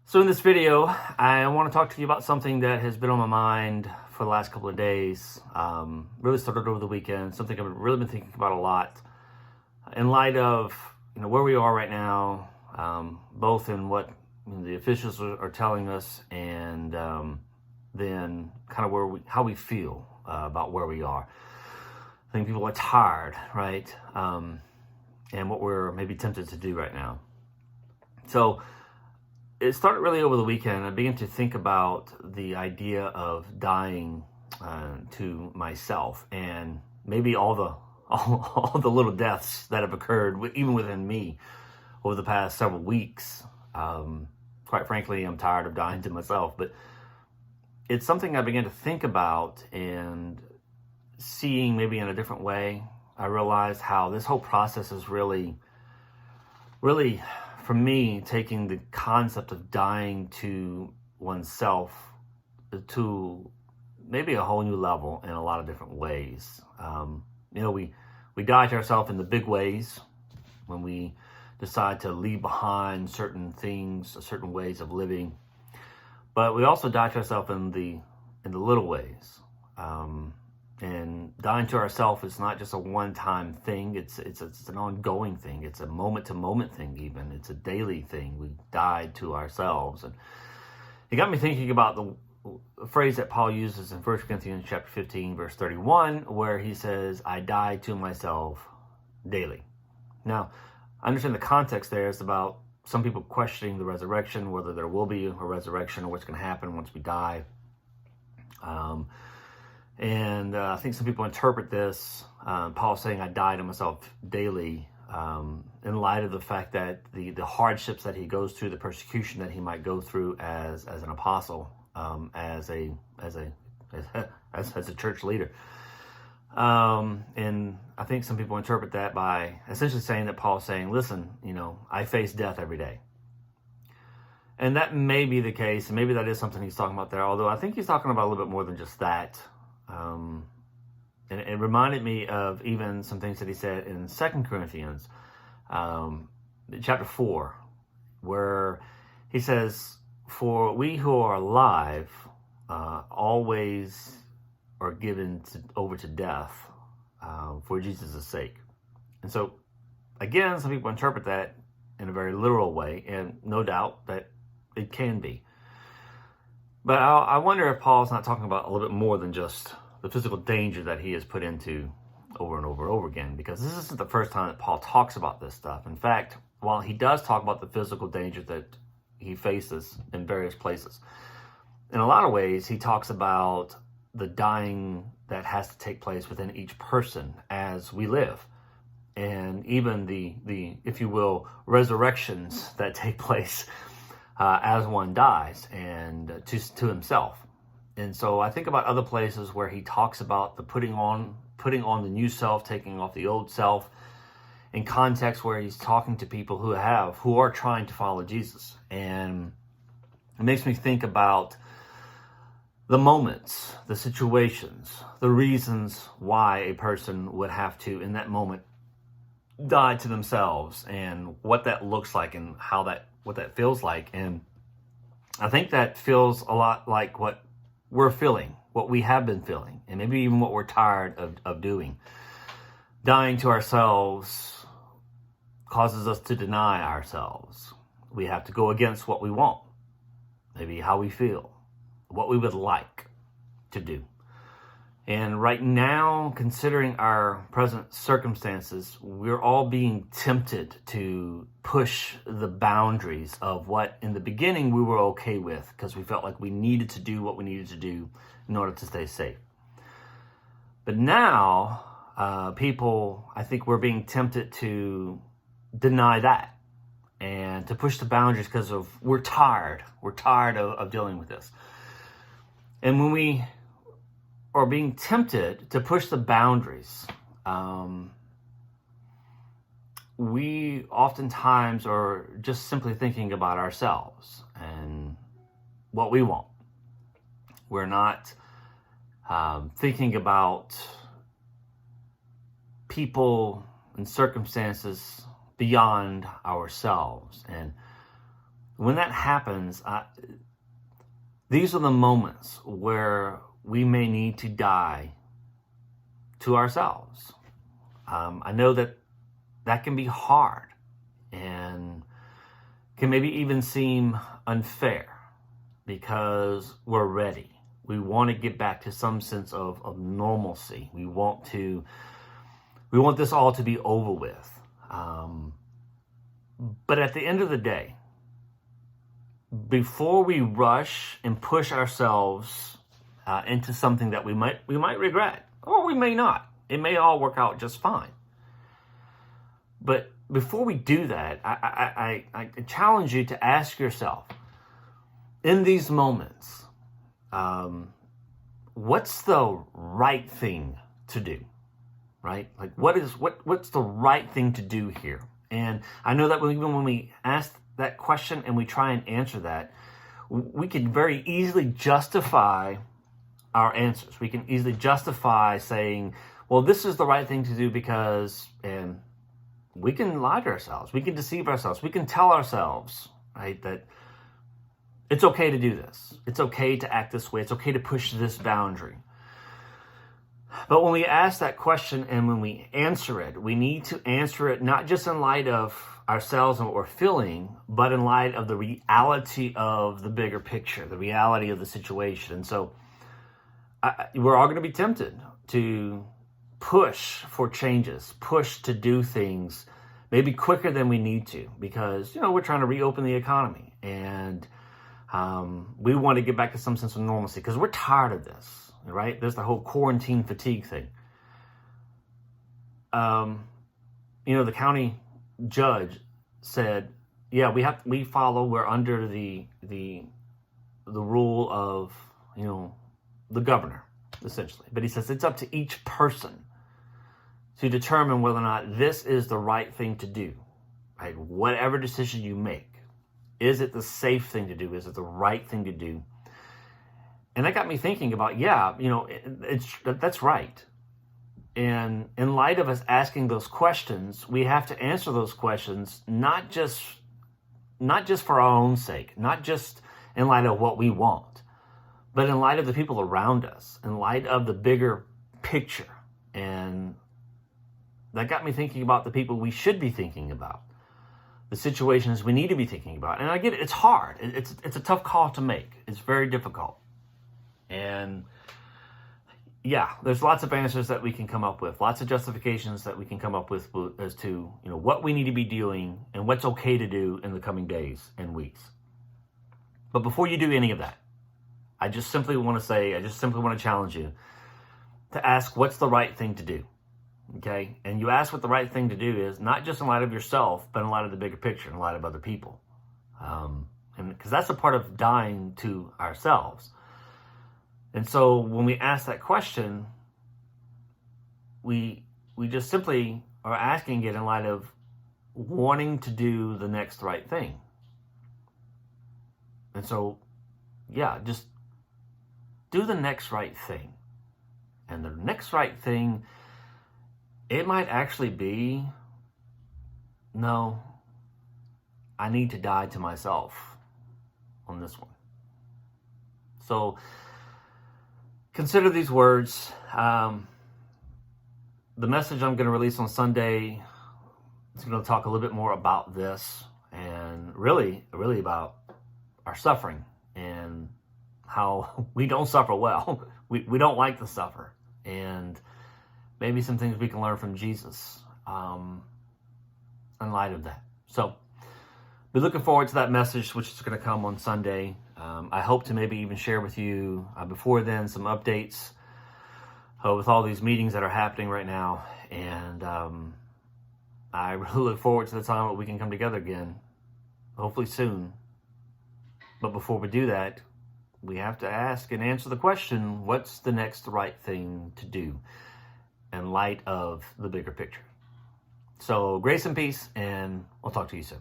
So in this video, I want to talk to you about something that has been on my mind for the last couple of days. Really started over the weekend, something I've really been thinking about a lot in light of where we are right now, both in what the officials are telling us and then kind of how we feel about where we are. I think people are tired, right? And what we're maybe tempted to do right now. So it started really over the weekend. I began to think about the idea of dying to myself, and maybe all the little deaths that have occurred, even within me, over the past several weeks. Quite frankly, I'm tired of dying to myself, but it's something I began to think about and seeing maybe in a different way. I realized how this whole process is really, for me, taking the concept of dying to oneself to maybe a whole new level in a lot of different ways. We die to ourselves in the big ways when we decide to leave behind certain things, certain ways of living. But we also die to ourselves in the little ways. And dying to ourselves is not just a one-time thing. It's an ongoing thing. It's a moment-to-moment thing even. It's a daily thing. We died to ourselves. And it got me thinking about the phrase that Paul uses in 1 Corinthians chapter 15, verse 31, where he says, I die to myself daily. Now, I understand the context there is about some people questioning the resurrection, whether there will be a resurrection or what's going to happen once we die. And I think some people interpret this, Paul saying, I die to myself daily, in light of the fact that the hardships that he goes through, the persecution that he might go through as an apostle, as a church leader. And I think some people interpret that by essentially saying that Paul's saying, listen, I face death every day. And that may be the case, and maybe that is something he's talking about there, although I think he's talking about a little bit more than just that. And it reminded me of even some things that he said in 2 Corinthians, chapter 4, where he says, for we who are alive always are given over to death for Jesus' sake. And so, again, some people interpret that in a very literal way, and no doubt that it can be. But I wonder if Paul's not talking about a little bit more than just the physical danger that he has put into over and over and over again, because this isn't the first time that Paul talks about this stuff. In fact, while he does talk about the physical danger that he faces in various places, in a lot of ways, he talks about the dying that has to take place within each person as we live. And even the if you will, resurrections that take place as one dies and to himself. And so I think about other places where he talks about the putting on the new self, taking off the old self, in context where he's talking to people who are trying to follow Jesus. And it makes me think about the moments, the situations, the reasons why a person would have to, in that moment, die to themselves, and what that looks like and what that feels like. And I think that feels a lot like what we're feeling, what we have been feeling, and maybe even what we're tired of doing. Dying to ourselves causes us to deny ourselves. We have to go against what we want, maybe how we feel, what we would like to do. And right now, considering our present circumstances, we're all being tempted to push the boundaries of what in the beginning we were okay with, because we felt like we needed to do what we needed to do in order to stay safe. But now, I think we're being tempted to deny that and to push the boundaries because we're tired. We're tired of dealing with this. And when we are being tempted to push the boundaries, we oftentimes are just simply thinking about ourselves and what we want. We're not thinking about people and circumstances beyond ourselves. And when that happens, these are the moments where we may need to die to ourselves. I know that can be hard and can maybe even seem unfair because we're ready. We want to get back to some sense of normalcy. We want this all to be over with. But at the end of the day, before we rush and push ourselves into something that we might regret, or we may not, it may all work out just fine. But before we do that, I challenge you to ask yourself, in these moments, what's the right thing to do, right? Like what's the right thing to do here? And I know that even when we ask that question and we try and answer that, we can very easily justify our answers. We can easily justify saying, well, this is the right thing to do because, and we can lie to ourselves. We can deceive ourselves. We can tell ourselves, right, that it's okay to do this. It's okay to act this way. It's okay to push this boundary. But when we ask that question and when we answer it, we need to answer it not just in light of ourselves and what we're feeling, but in light of the reality of the bigger picture, the reality of the situation. And so we're all going to be tempted to push for changes, push to do things maybe quicker than we need to because, we're trying to reopen the economy and we want to get back to some sense of normalcy because we're tired of this. Right? There's the whole quarantine fatigue thing. The county judge said, yeah, we're under the rule of, the governor, essentially. But he says it's up to each person to determine whether or not this is the right thing to do, right? Whatever decision you make, is it the safe thing to do? Is it the right thing to do? And that got me thinking about, that's right. And in light of us asking those questions, we have to answer those questions, not just for our own sake, not just in light of what we want, but in light of the people around us, in light of the bigger picture. And that got me thinking about the people we should be thinking about, the situations we need to be thinking about. And I get it, it's hard. It's a tough call to make. It's very difficult. And yeah, there's lots of answers that we can come up with, lots of justifications that we can come up with as to, what we need to be doing and what's okay to do in the coming days and weeks. But before you do any of that, I just simply want to challenge you to ask what's the right thing to do. Okay? And you ask what the right thing to do is, not just in light of yourself, but in light of the bigger picture, in light of other people. And because that's a part of dying to ourselves. And so when we ask that question, we just simply are asking it in light of wanting to do the next right thing. And so, yeah, just do the next right thing. And the next right thing, it might actually be, no, I need to die to myself on this one. So consider these words. The message I'm going to release on Sunday is going to talk a little bit more about this and really about our suffering and how we don't suffer well. We don't like to suffer. And maybe some things we can learn from Jesus in light of that. So be looking forward to that message, which is going to come on Sunday. I hope to maybe even share with you before then some updates with all these meetings that are happening right now. And I really look forward to the time that we can come together again, hopefully soon. But before we do that, we have to ask and answer the question, what's the next right thing to do in light of the bigger picture? So grace and peace, and I'll talk to you soon.